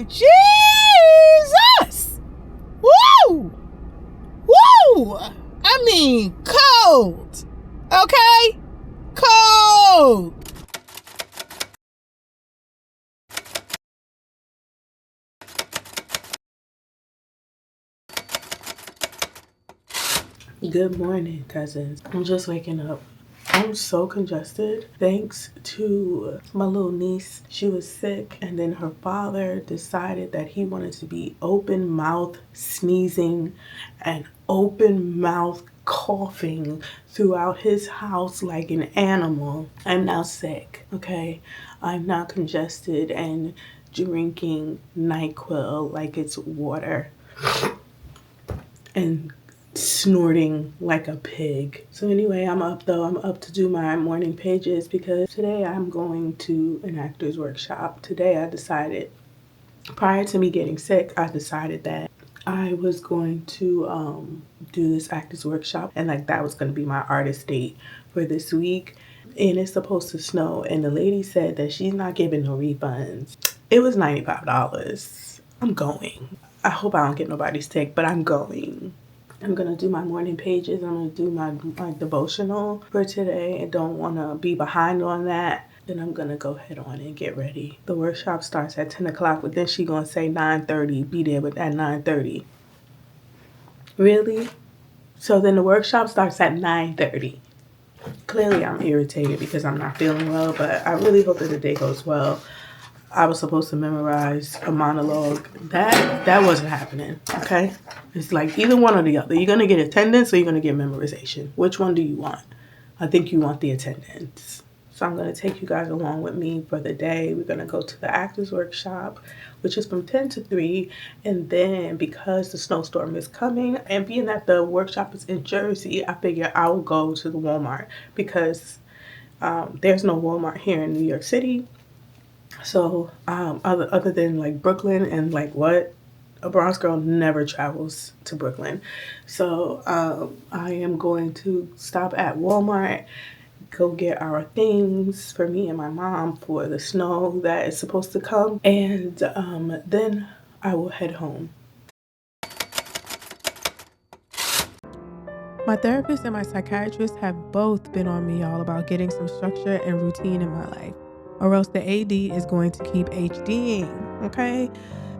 Jesus! Woo! Woo! I mean, cold. Okay? Cold. Good morning, cousins. I'm just waking up. I'm so congested. Thanks to my little niece. She was sick, and then her father decided that he wanted to be open mouth sneezing and open mouth coughing throughout his house like an animal. I'm now sick, okay? I'm now congested and drinking NyQuil like it's water and snorting like a pig. So anyway, I'm up though. I'm up to do my morning pages because today I'm going to an actor's workshop. Today I decided, prior to me getting sick, I decided that I was going to do this actor's workshop, and like that was going to be my artist date for this week. And it's supposed to snow, and the lady said that she's not giving no refunds. It was $95. I'm going. I hope I don't get nobody sick, but I'm going. I'm going to do my morning pages. I'm going to do my devotional for today. I don't want to be behind on that. Then I'm going to go head on and get ready. The workshop starts at 10 o'clock, but then she going to say 9:30. Be there at 9:30. Really? So then the workshop starts at 9:30. Clearly I'm irritated because I'm not feeling well, but I really hope that the day goes well. I was supposed to memorize a monologue. That wasn't happening, okay? It's like either one or the other. You're going to get attendance or you're going to get memorization. Which one do you want? I think you want the attendance. So I'm going to take you guys along with me for the day. We're going to go to the actors workshop, which is from 10 to 3. And then because the snowstorm is coming and being that the workshop is in Jersey, I figure I will go to the Walmart because there's no Walmart here in New York City. So other than like Brooklyn and like what? A Bronx girl never travels to Brooklyn. So I am going to stop at Walmart, go get our things for me and my mom for the snow that is supposed to come. And then I will head home. My therapist and my psychiatrist have both been on me all about getting some structure and routine in my life, or else the AD is going to keep HDing, okay?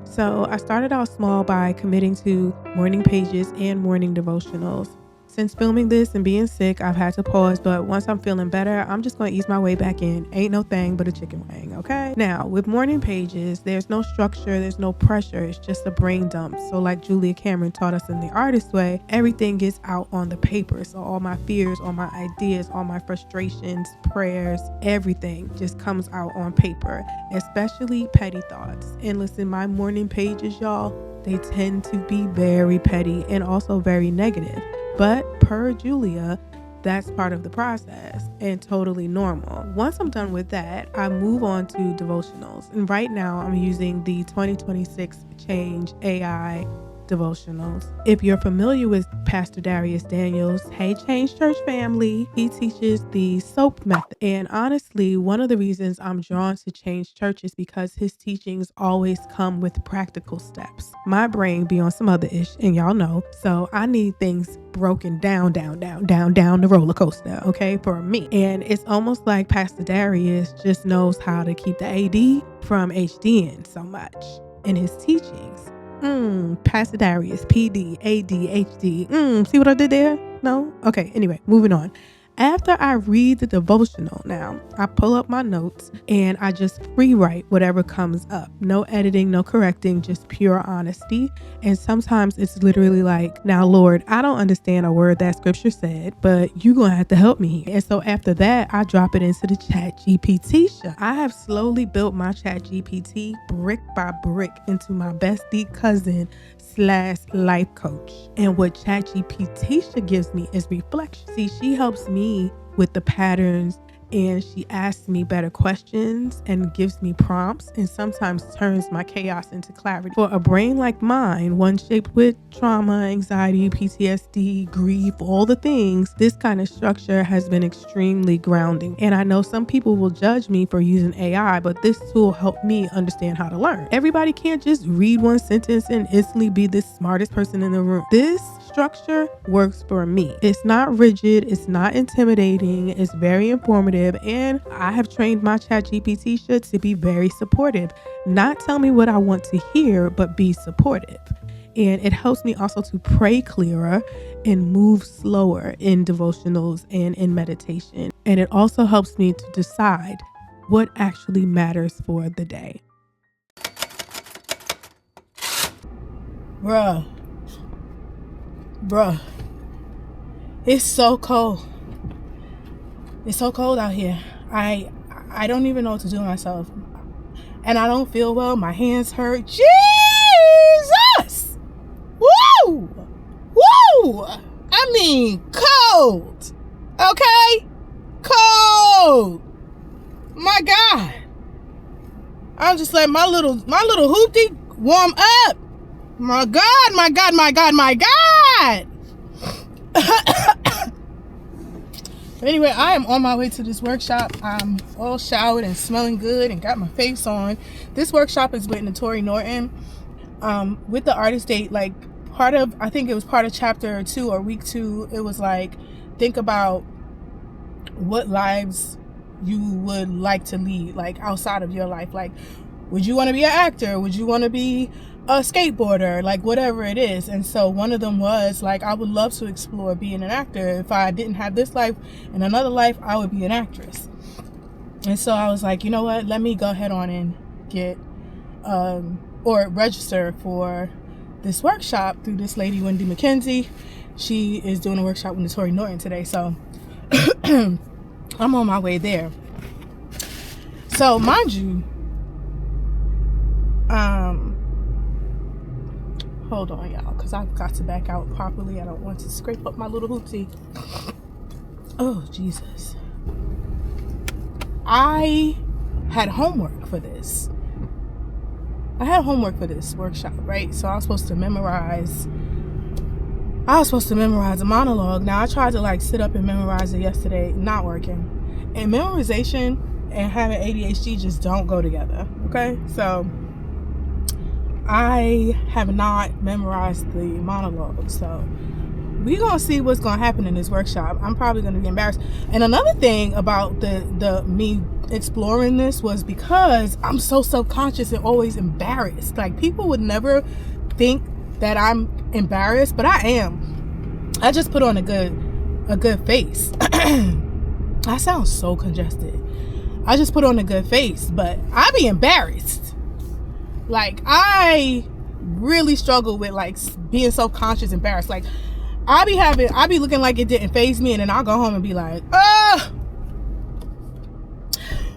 So I started out small by committing to morning pages and morning devotionals. Since filming this and being sick, I've had to pause, but once I'm feeling better, I'm just going to ease my way back in. Ain't no thing but a chicken wing, okay? Now, with morning pages, there's no structure, there's no pressure, it's just a brain dump. So like Julia Cameron taught us in The Artist Way, everything gets out on the paper. So all my fears, all my ideas, all my frustrations, prayers, everything just comes out on paper, especially petty thoughts. And listen, my morning pages, y'all, they tend to be very petty and also very negative. But per Julia, that's part of the process and totally normal. Once I'm done with that, I move on to devotionals. And right now I'm using the 2026 Change AI devotionals. If you're familiar with Pastor Darius Daniels, hey Change Church family, he teaches the SOAP method. And honestly, one of the reasons I'm drawn to Change Church is because his teachings always come with practical steps. My brain be on some other ish, and y'all know, so I need things broken down the roller coaster, okay, for me. And it's almost like Pastor Darius just knows how to keep the AD from HDing so much in his teachings. Pastor Darius, PD, ADHD. See what I did there? No? Okay, anyway, moving on. After I read the devotional now, I pull up my notes and I just free write whatever comes up. No editing, no correcting, just pure honesty. And sometimes it's literally like, now Lord, I don't understand a word that scripture said, but you're going to have to help me. And so after that, I drop it into the Chat GPT show. I have slowly built my Chat GPT brick by brick into my bestie cousin / life coach. And what ChatGPT gives me is reflection. See, she helps me with the patterns, and she asks me better questions and gives me prompts and sometimes turns my chaos into clarity. For a brain like mine, one shaped with trauma, anxiety, PTSD, grief, all the things, this kind of structure has been extremely grounding. And I know some people will judge me for using AI, but this tool helped me understand how to learn. Everybody can't just read one sentence and instantly be the smartest person in the room. This structure works for me. It's not rigid, it's not intimidating, it's very informative, and I have trained my ChatGPT shit to be very supportive. Not tell me what I want to hear, but be supportive. And it helps me also to pray clearer and move slower in devotionals and in meditation. And it also helps me to decide what actually matters for the day. Bruh, it's so cold. It's so cold out here. I don't even know what to do with myself. And I don't feel well. My hands hurt. Jesus! Woo! Woo! I mean, cold. Okay? Cold. My God. I'm just like my little hoopty warm up. My God, my God, my God, my God. Anyway, I am on my way to this workshop. I'm all showered and smelling good and got my face on. This workshop is with Naturi Naughton. With the artist date, like I think it was part of chapter 2 or week 2. It was like, think about what lives you would like to lead, like outside of your life. Like, would you want to be an actor? Would you want to be a skateboarder? Like, whatever it is. And so one of them was like, I would love to explore being an actor. If I didn't have this life, in another life, I would be an actress. And so I was like, you know what? Let me go ahead on and get or register for this workshop through this lady, Wendy McKenzie. She is doing a workshop with Naturi Naughton today. So I'm on my way there. So mind you, hold on, y'all, because I've got to back out properly. I don't want to scrape up my little hoopsie. Oh, Jesus. I had homework for this. I had homework for this workshop, right? So I was supposed to memorize a monologue. Now, I tried to like sit up and memorize it yesterday, not working. And memorization and having ADHD just don't go together, okay? So I have not memorized the monologue, so we're gonna see what's gonna happen in this workshop. I'm probably gonna be embarrassed. And another thing about the me exploring this was because I'm so self-conscious and always embarrassed. Like, people would never think that I'm embarrassed, but I am. I just put on a good face. I sound so congested. I just put on a good face, but I be embarrassed. Like, I really struggle with like being self-conscious, embarrassed. Like, I be looking like it didn't faze me, and then I'll go home and be like,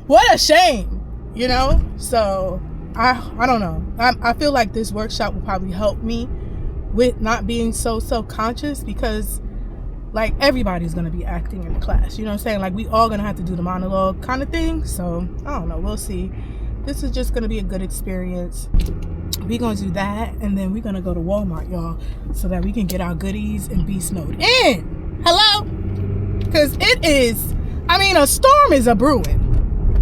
what a shame, you know? So I don't know. I feel like this workshop will probably help me with not being so self-conscious, because like everybody's gonna be acting in the class, you know what I'm saying? Like, we all gonna have to do the monologue kind of thing. So I don't know, we'll see. This is just gonna be a good experience. We're gonna do that, and then we're gonna go to Walmart, y'all, so that we can get our goodies and be snowed in. Hello? Because it is, I mean, a storm is a brewing.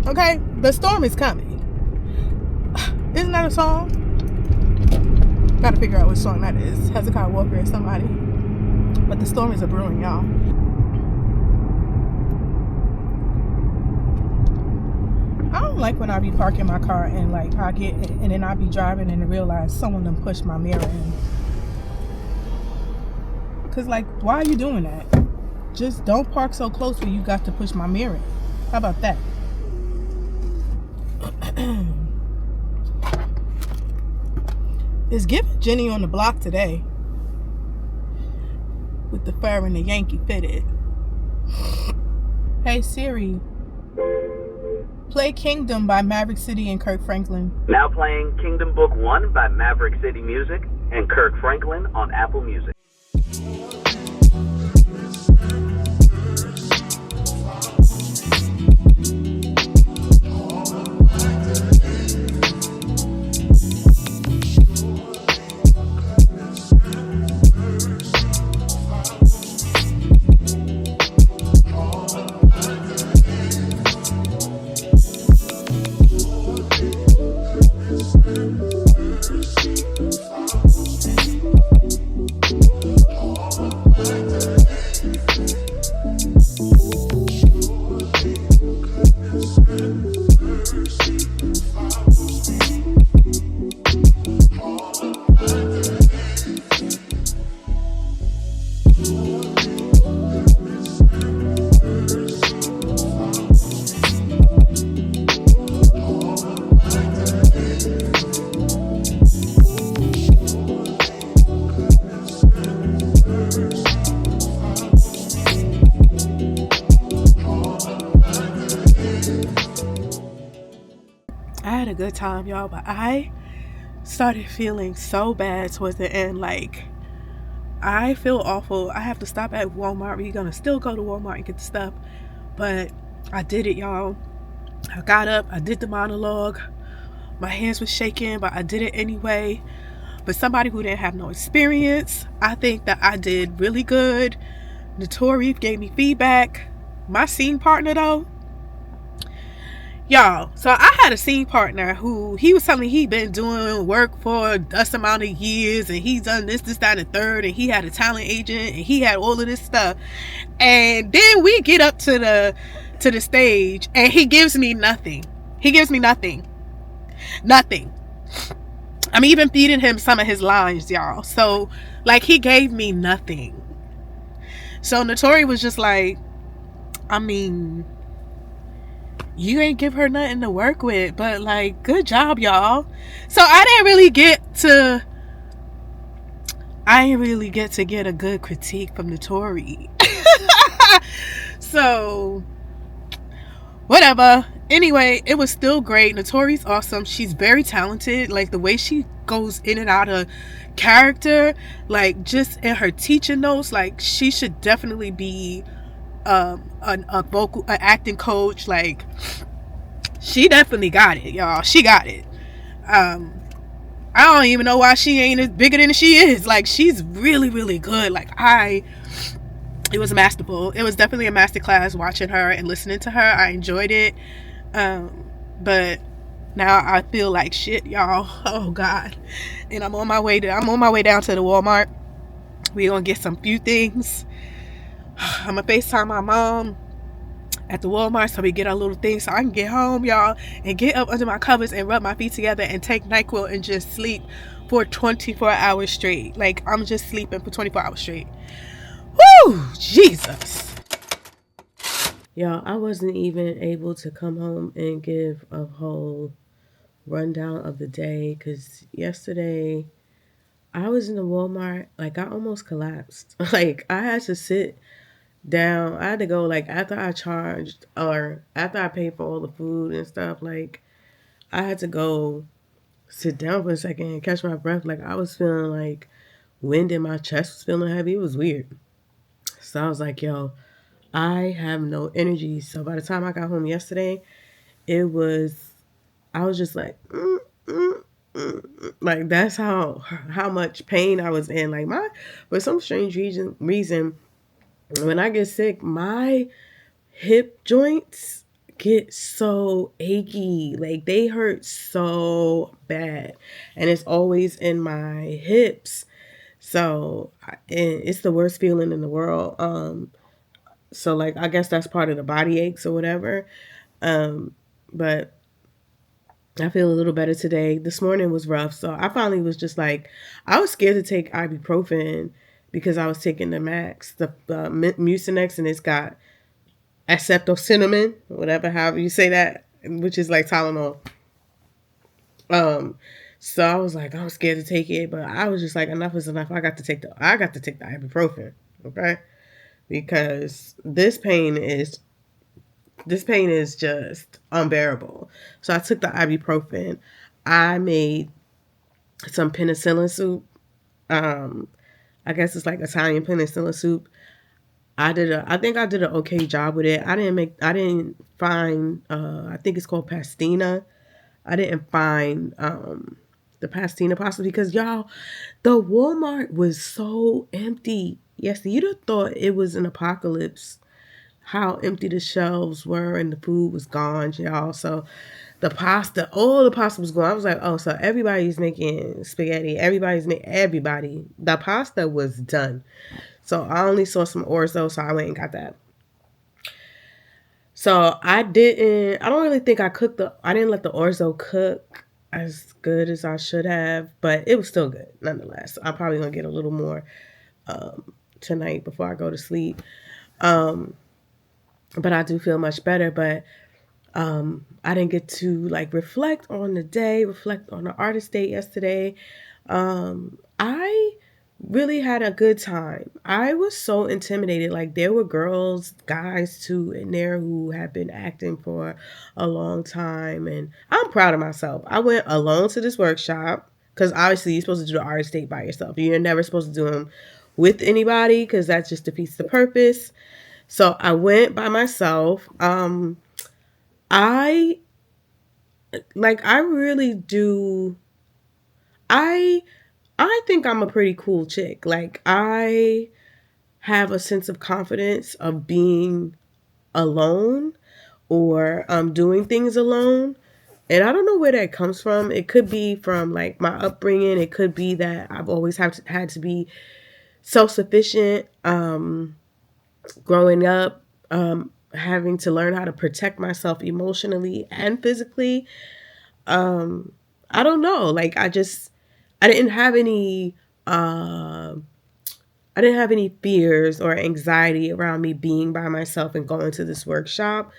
Okay? The storm is coming. Isn't that a song? Gotta figure out what song that is. Hezekiah Walker or somebody. But the storm is a brewing, y'all. I don't like when I be parking my car and like and then I be driving and realize someone done pushed my mirror in. Cause like, why are you doing that? Just don't park so close where you got to push my mirror in. How about that? It's giving Jenny on the Block today, with the fur and the Yankee fitted. Hey Siri, play Kingdom by Maverick City and Kirk Franklin. Now playing Kingdom Book 1 by Maverick City Music and Kirk Franklin on Apple Music. good time, y'all, but I started feeling so bad towards the end. Like, I feel awful. I have to stop at Walmart. We're gonna still go to Walmart and get the stuff, but I did it, y'all. I got up, I did the monologue. My hands were shaking, but I did it anyway. But somebody who didn't have no experience, I think that I did really good. Naturi gave me feedback. My scene partner, though, y'all, so I had a scene partner who he was telling me he'd been doing work for this amount of years, and he's done this, that, and the third, and he had a talent agent, and he had all of this stuff. And then we get up to the stage, and he gives me nothing. Nothing. I'm even feeding him some of his lines, y'all. So, like, he gave me nothing. So Naturi was just like, I mean, you ain't give her nothing to work with, but like, good job, y'all. So I didn't really get to get a good critique from Naturi. So whatever. Anyway, it was still great. Naturi's awesome. She's very talented. Like, the way she goes in and out of character, like, just in her teaching notes, like, she should definitely be an acting coach. Like, she definitely got it, y'all. She got it. I don't even know why she ain't as bigger than she is. Like, she's really, really good. Like, it was masterful. It was definitely a masterclass watching her and listening to her. I enjoyed it. But now I feel like shit, y'all. Oh God. And I'm on my way down to the Walmart. We're gonna get some few things. I'm gonna FaceTime my mom at the Walmart so we get our little things so I can get home, y'all, and get up under my covers and rub my feet together and take NyQuil and just sleep for 24 hours straight. Like, I'm just sleeping for 24 hours straight. Woo! Jesus. Y'all, I wasn't even able to come home and give a whole rundown of the day because yesterday I was in the Walmart. Like, I almost collapsed. Like, I had to sit down. I had to go, like, after I charged or after I paid for all the food and stuff. Like, I had to go sit down for a second and catch my breath. Like, I was feeling like wind in my chest was feeling heavy. It was weird. So I was like, yo, I have no energy. So by the time I got home yesterday, I was just like, like, that's how much pain I was in. Like, for some strange reason, when I get sick, my hip joints get so achy. Like, they hurt so bad. And it's always in my hips. So, and it's the worst feeling in the world. So, like, I guess that's part of the body aches or whatever. But I feel a little better today. This morning was rough. So I finally was just like, I was scared to take ibuprofen because I was taking the Max, the Mucinex, and it's got acetylcinnamon, whatever, however you say that, which is like Tylenol. So I was like, I'm scared to take it, but I was just like, enough is enough. I got to take the ibuprofen, okay? Because this pain is just unbearable. So I took the ibuprofen. I made some penicillin soup. I guess it's like Italian penicillin soup. I think I did an okay job with it. I didn't find, I think it's called pastina. I didn't find the pastina pasta because, y'all, the Walmart was so empty. Yes, you'd have thought it was an apocalypse, how empty the shelves were and the food was gone, y'all. So all the pasta was gone. I was like, oh, so everybody's making spaghetti. Everybody. The pasta was done. So I only saw some orzo, so I went and got that. So I don't really think I didn't let the orzo cook as good as I should have, but it was still good nonetheless. I'm probably going to get a little more tonight before I go to sleep. But I do feel much better, but I didn't get to like reflect on the day, reflect on the artist date yesterday. I really had a good time. I was so intimidated. Like, there were girls, guys too, in there who had been acting for a long time. And I'm proud of myself. I went alone to this workshop because obviously you're supposed to do the artist date by yourself. You're never supposed to do them with anybody because that just defeats the purpose. So I went by myself. I I really do. I I think I'm a pretty cool chick. Like, I have a sense of confidence of being alone or doing things alone. And I don't know where that comes from. It could be from like my upbringing. It could be that I've always had to be self-sufficient growing up, having to learn how to protect myself emotionally and physically. I don't know. Like, I didn't have any I didn't have any fears or anxiety around me being by myself and going to this workshop.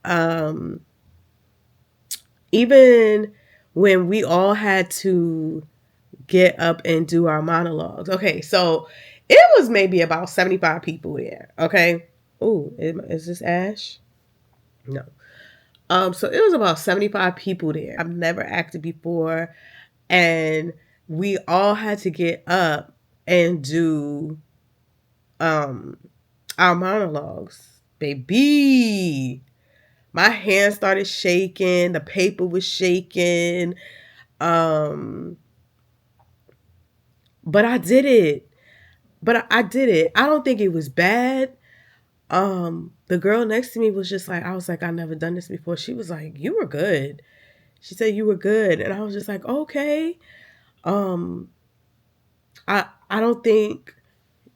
Um, Even when we all had to get up and do our monologues. Okay, so it was maybe about 75 people there. Okay. Ooh, is this Ash? No. So it was about 75 people there. I've never acted before. And we all had to get up and do our monologues. Baby, my hands started shaking, the paper was shaking. Um, but I did it. I did it. I don't think it was bad. The girl next to me was just like, I was like, I've never done this before. She was like, you were good. She said you were good. And I was just like, okay. Um, I don't think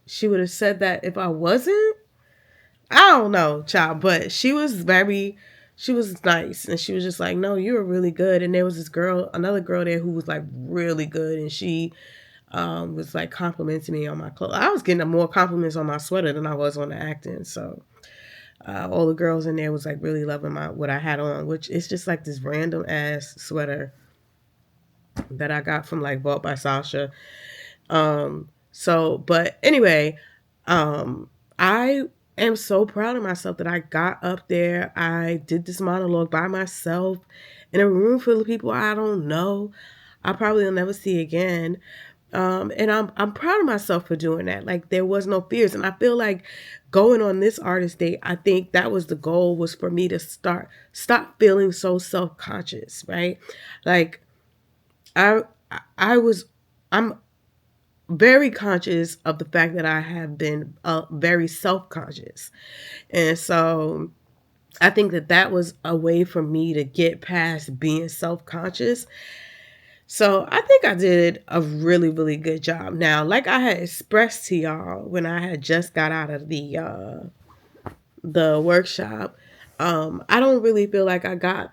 she would have said that if I wasn't. I don't know, child, but she was nice, and she was just like, no, you were really good. And there was another girl there who was like really good, and she was like complimenting me on my clothes. I was getting more compliments on my sweater than I was on the acting. So all the girls in there was like really loving what I had on, which is just like this random ass sweater that I got from like bought by Sasha. But anyway, I am so proud of myself that I got up there. I did this monologue by myself in a room full of people I don't know. I probably will never see again. And I'm proud of myself for doing that. Like, there was no fears. And I feel like going on this artist date, I think that was the goal, was for me to stop feeling so self-conscious, right? Like, I I was I'm very conscious of the fact that I have been very self-conscious. And so I think that was a way for me to get past being self-conscious. So I think I did a really, really good job. Now, like I had expressed to y'all when I had just got out of the workshop, I don't really feel like I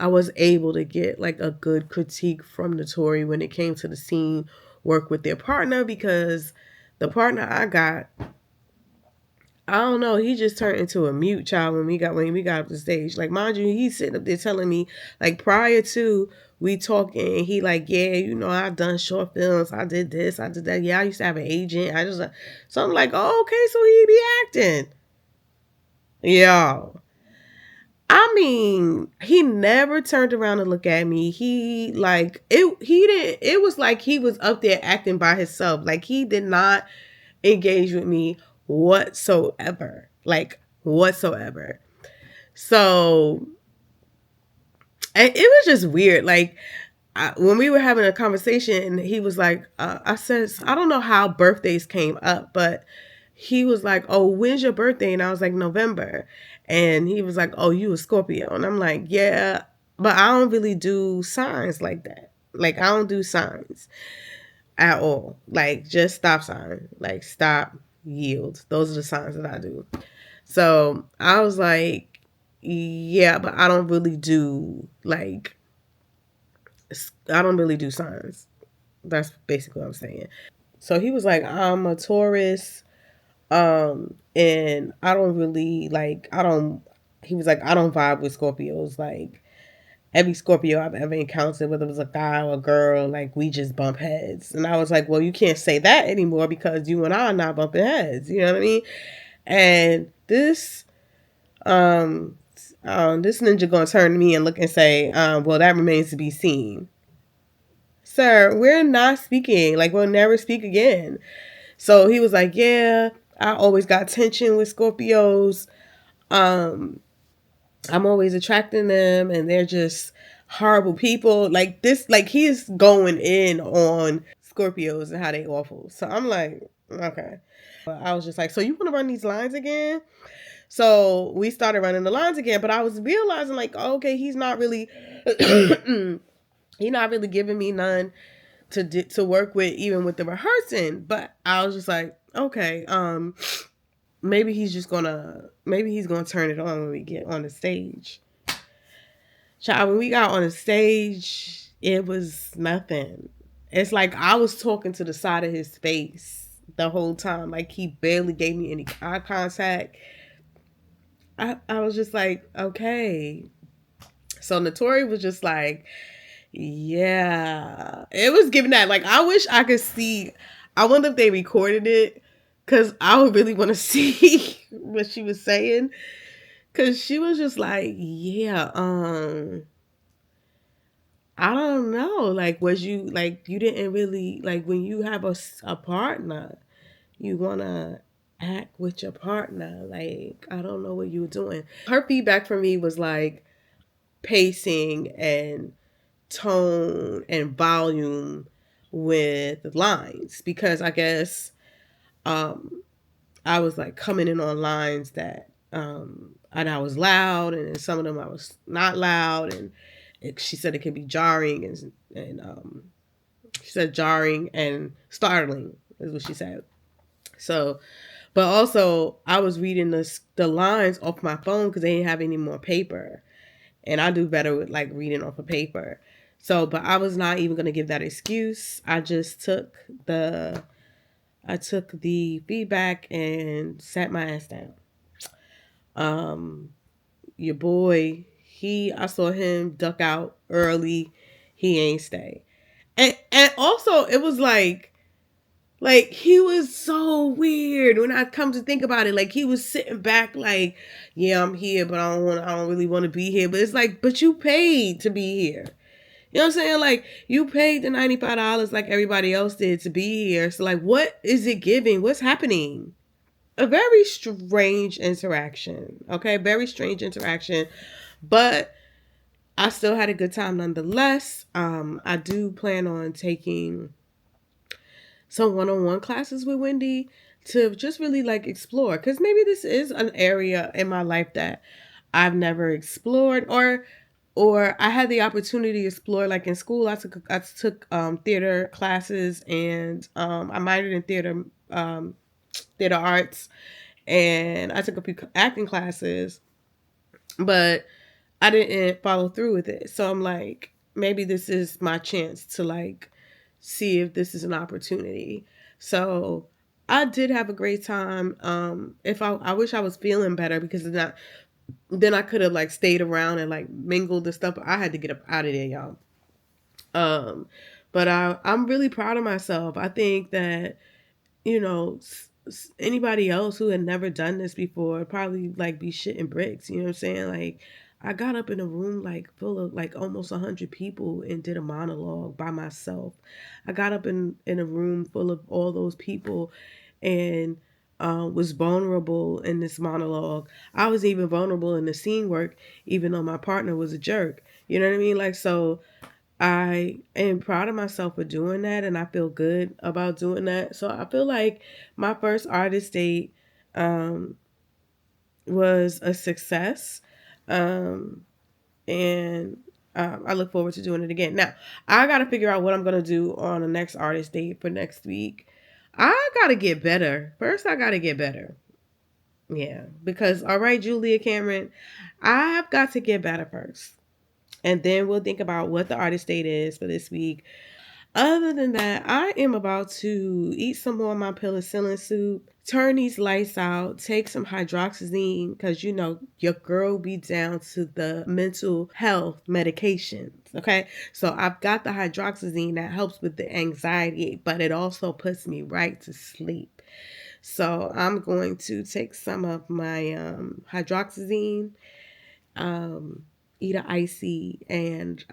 was able to get like a good critique from Naturi when it came to the scene work with their partner, because the partner I got, I don't know, he just turned into a mute child when we got up the stage. Like, mind you, he's sitting up there telling me, like, prior to we talking, he like, yeah, I done short films, I did this, I did that, yeah, I used to have an agent, so I'm like, oh, okay, so he be acting. Yo, I mean, he never turned around and looked at me. He didn't, it was like he was up there acting by himself. Like, he did not engage with me whatsoever. Like, whatsoever. So, and it was just weird. Like, when we were having a conversation, he was like, I said, I don't know how birthdays came up, but he was like, oh, when's your birthday? And I was like, November. And he was like, oh, you a Scorpio. And I'm like, yeah, but I don't really do signs like that. Like, I don't do signs at all. Like, just stop sign. Like, stop, yield. Those are the signs that I do. So I was like, yeah, but I don't really do signs. That's basically what I'm saying. So he was like, I'm a Taurus. And I don't really he was like, I don't vibe with Scorpios. Like, every Scorpio I've ever encountered, whether it was a guy or a girl, like we just bump heads. And I was like, well, you can't say that anymore because you and I are not bumping heads. You know what I mean? And this ninja gonna turn to me and look and say, well, that remains to be seen. Sir, we're not speaking. Like, we'll never speak again. So he was like, yeah, I always got tension with Scorpios. I'm always attracting them and they're just horrible people. Like this, like he is going in on Scorpios and how they awful. So I'm like, okay. I was just like, so you want to run these lines again? So we started running the lines again, but I was realizing like, okay, he's not really giving me none to work with, even with the rehearsing. But I was just like, okay, maybe he's gonna turn it on when we get on the stage. Child, when we got on the stage, it was nothing. It's like I was talking to the side of his face the whole time. Like he barely gave me any eye contact. I was just like, okay. So Naturi was just like, yeah. It was giving that. Like, I wish I could see. I wonder if they recorded it. Because I would really want to see what she was saying. Because she was just like, yeah, I don't know. Like, was you, like, you didn't really, like, when you have a partner, you want to act with your partner. Like, I don't know what you were doing. Her feedback for me was like pacing and tone and volume with lines, because I guess I was like coming in on lines that and I was loud, and in some of them I was not loud, and she said it could be jarring, and she said jarring and startling is what she said. So, but also I was reading the lines off my phone because they didn't have any more paper, and I do better with like reading off of paper. So, but I was not even gonna give that excuse. I just took the feedback and sat my ass down. Your boy, I saw him duck out early. He ain't stay. And also it was like he was so weird when I come to think about it. Like he was sitting back like, yeah, I'm here, but I don't really want to be here. But it's like, but you paid to be here. You know what I'm saying? Like, you paid the $95 like everybody else did to be here. So, like, what is it giving? What's happening? A very strange interaction. Okay? Very strange interaction. But I still had a good time nonetheless. I do plan on taking some one-on-one classes with Wendy to just really, like, explore. Because maybe this is an area in my life that I've never explored, or I had the opportunity to explore. Like in school, I took theater classes, and I minored in theater arts, and I took a few acting classes, but I didn't follow through with it. So I'm like, maybe this is my chance to like see if this is an opportunity. So I did have a great time. If I wish I was feeling better, because then I could have like stayed around and like mingled and stuff. I had to get up out of there, y'all. But I'm really proud of myself. I think that, you know, anybody else who had never done this before would probably like be shitting bricks. You know what I'm saying? Like, I got up in a room like full of like almost 100 people and did a monologue by myself. I got up in a room full of all those people and was vulnerable in this monologue. I was even vulnerable in the scene work, even though my partner was a jerk. You know what I mean? Like, so I am proud of myself for doing that, and I feel good about doing that. So I feel like my first artist date was a success. And I look forward to doing it again. Now, I got to figure out what I'm going to do on the next artist date for next week. I got to get better. First, I got to get better. Yeah, because, all right, Julia Cameron, I've got to get better first. And then we'll think about what the artist date is for this week. Other than that, I am about to eat some more of my penicillin soup, turn these lights out, take some hydroxyzine, because you know your girl be down to the mental health medications. Okay, so I've got the hydroxyzine that helps with the anxiety, but it also puts me right to sleep. So I'm going to take some of my hydroxyzine, eat an icy, and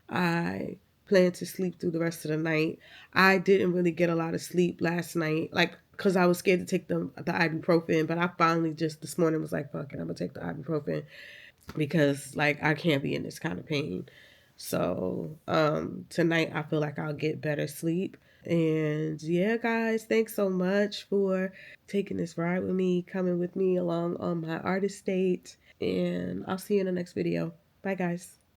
I plan to sleep through the rest of the night. I didn't really get a lot of sleep last night, like, because I was scared to take the ibuprofen, but I finally just this morning was like, fuck it, I'm gonna take the ibuprofen because like I can't be in this kind of pain. So tonight I feel like I'll get better sleep. And yeah, guys, thanks so much for taking this ride with me, coming with me along on my artist date. And I'll see you in the next video. Bye, guys.